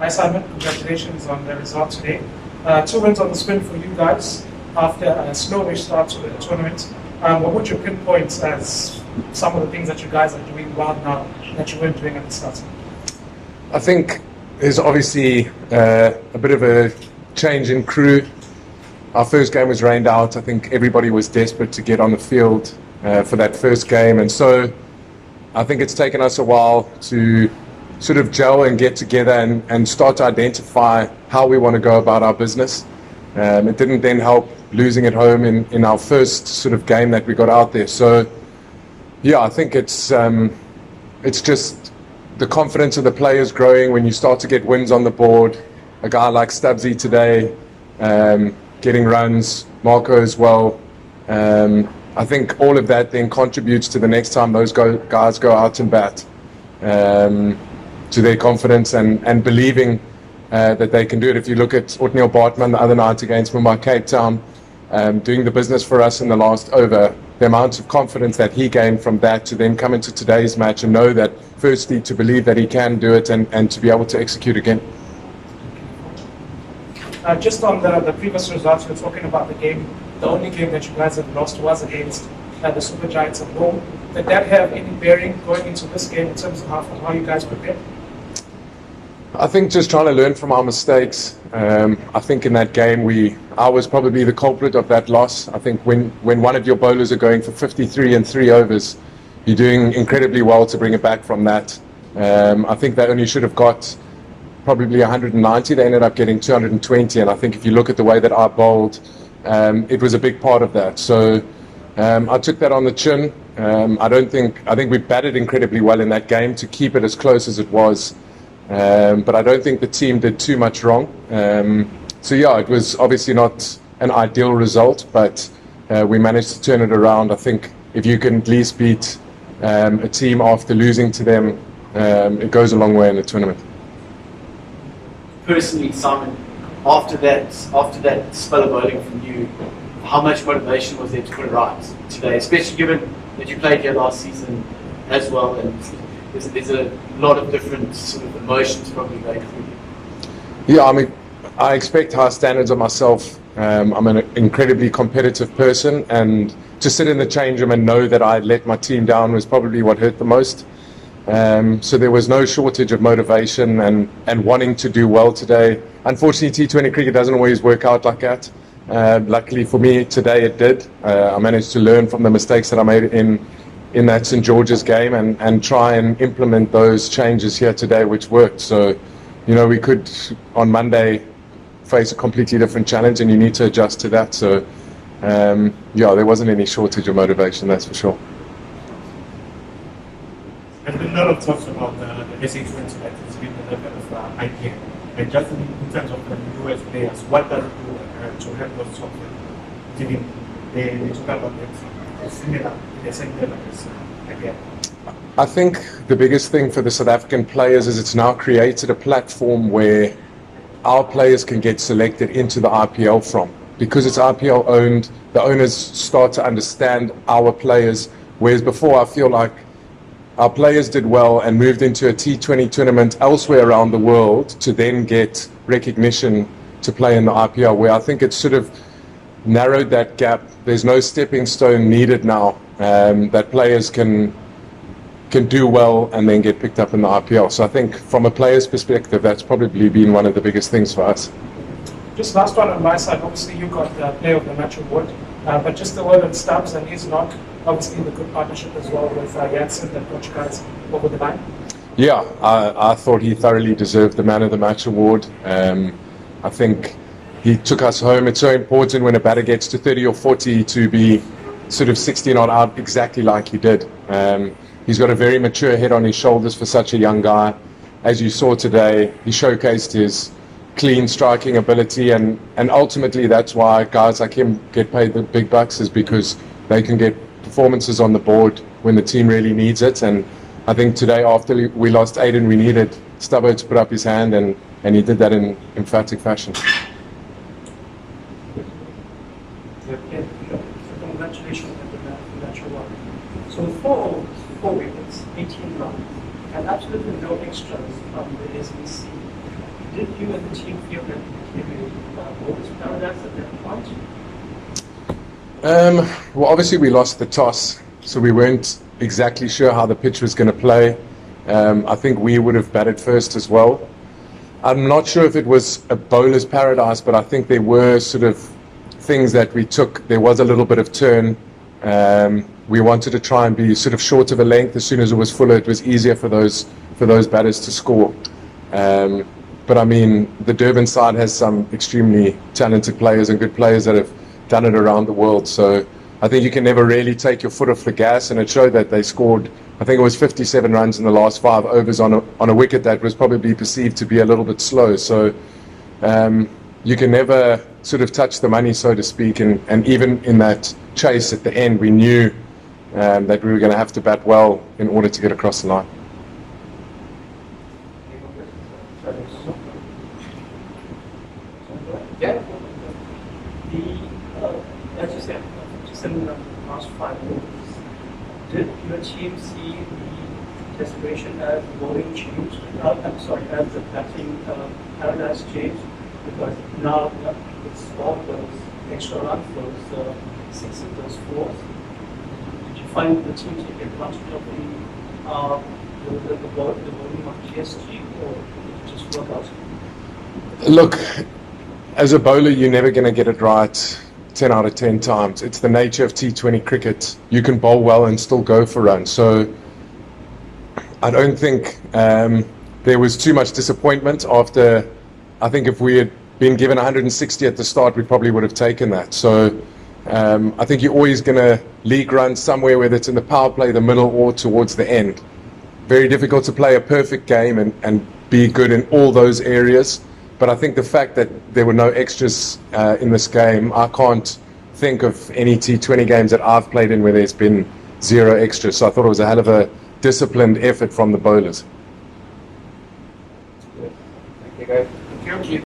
Hi Simon, congratulations on the result today. 2 wins on the spin for you guys after a slowish start to the tournament. What would you pinpoint as some of the things that you guys are doing well now that you weren't doing at the start? I think there's obviously a bit of a change in crew. Our first game was rained out. I think everybody was desperate to get on the field for that first game, and so I think it's taken us a while to sort of gel and get together and start to identify how we want to go about our business. It didn't then help losing at home in our first sort of game that we got out there. So yeah, I think it's just the confidence of the players growing when you start to get wins on the board. A guy like Stubbsy today, getting runs, Marco as well. I think all of that then contributes to the next time those guys go out and bat, to their confidence and believing that they can do it. If you look at Otniel Bartman the other night against Mumbai Cape Town, doing the business for us in the last over, the amount of confidence that he gained from that to then come into today's match and know that firstly to believe that he can do it and to be able to execute again. Just on the previous results, we're talking about the game. The only game that you guys have lost was against the Super Giants at home. Did that have any bearing going into this game in terms of how you guys prepared? I think just trying to learn from our mistakes. I think in that game I was probably the culprit of that loss. I think when one of your bowlers are going for 53 and 3 overs, you're doing incredibly well to bring it back from that. I think they only should have got probably 190. They ended up getting 220, and I think if you look at the way that I bowled, it was a big part of that. So I took that on the chin. I think we batted incredibly well in that game to keep it as close as it was. But I don't think the team did too much wrong. So yeah, it was obviously not an ideal result, but we managed to turn it around. I think if you can at least beat a team after losing to them, it goes a long way in the tournament. Personally, Simon, after that spell of bowling from you, how much motivation was there to put it right today, especially given that you played here last season as well, and there's a lot of different sort of emotions probably going through you? Yeah, I mean, I expect high standards of myself. I'm an incredibly competitive person, and to sit in the change room and know that I let my team down was probably what hurt the most. So there was no shortage of motivation and wanting to do well today. Unfortunately, T20 cricket doesn't always work out like that. Luckily for me, today it did. I managed to learn from the mistakes that I made in that St. George's game and try and implement those changes here today, which worked. So, we could, on Monday, face a completely different challenge, and you need to adjust to that. So, yeah, there wasn't any shortage of motivation, that's for sure. There's been a lot of talks about the SH20 that has been the level of IPL. And just in terms of the US players, what does it do to help those of them? Given they talk about that similar, the same level as IPL. I think the biggest thing for the South African players is it's now created a platform where our players can get selected into the IPL from. Because it's IPL owned, the owners start to understand our players, whereas before I feel like our players did well and moved into a T20 tournament elsewhere around the world to then get recognition to play in the IPL, where I think it's sort of narrowed that gap. There's no stepping stone needed now, that players can do well and then get picked up in the IPL. So I think from a player's perspective, that's probably been one of the biggest things for us. Just last one on my side. Obviously, you got the Player of the Match award, but just the word on Stubbs and his knock, obviously in the good partnership as well with Jansen that got you guys over the line. Yeah, I thought he thoroughly deserved the Man of the Match award. I think he took us home. It's so important when a batter gets to 30 or 40 to be sort of 60 not out exactly like he did. He's got a very mature head on his shoulders for such a young guy. As you saw today, he showcased his clean striking ability, and ultimately that's why guys like him get paid the big bucks, is because they can get performances on the board when the team really needs it. And I think today, after we lost Aiden, we needed Stubbo to put up his hand, and he did that in emphatic fashion. Congratulations on that award. So four wickets, 18 runs, and absolutely no extras from the SBC. Did you and the team feel that you became a bonus paradise at that point? Well, obviously we lost the toss, so we weren't exactly sure how the pitch was going to play. I think we would have batted first as well. I'm not sure if it was a bowler's paradise, but I think there were sort of things that we took. There was a little bit of turn. We wanted to try and be sort of short of a length. As soon as it was fuller, it was easier for those batters to score. But I mean, the Durban side has some extremely talented players and good players that have done it around the world. So I think you can never really take your foot off the gas, and it showed that they scored, I think it was 57 runs in the last 5 overs on a wicket that was probably perceived to be a little bit slow. So you can never sort of touch the money, so to speak, and even in that chase at the end, we knew that we were going to have to bat well in order to get across the line. Yeah. As you said, just in the last 5 overs, did your team see the desperation as the bowling changed? As the batting paradise changed? Because now it's all those extra runs, those sixes, those fours. Did you find the team take advantage of the bowling of GSG, or did it just work out? Look, as a bowler, you're never going to get it right 10 out of 10 times. It's the nature of T20 cricket. You can bowl well and still go for runs. So I don't think there was too much disappointment after. I think if we had been given 160 at the start, we probably would have taken that. So I think you're always going to league run somewhere, whether it's in the power play, the middle, or towards the end. Very difficult to play a perfect game and be good in all those areas. But I think the fact that there were no extras in this game, I can't think of any T20 games that I've played in where there's been 0 extras. So I thought it was a hell of a disciplined effort from the bowlers. Thank you, guys. Thank you.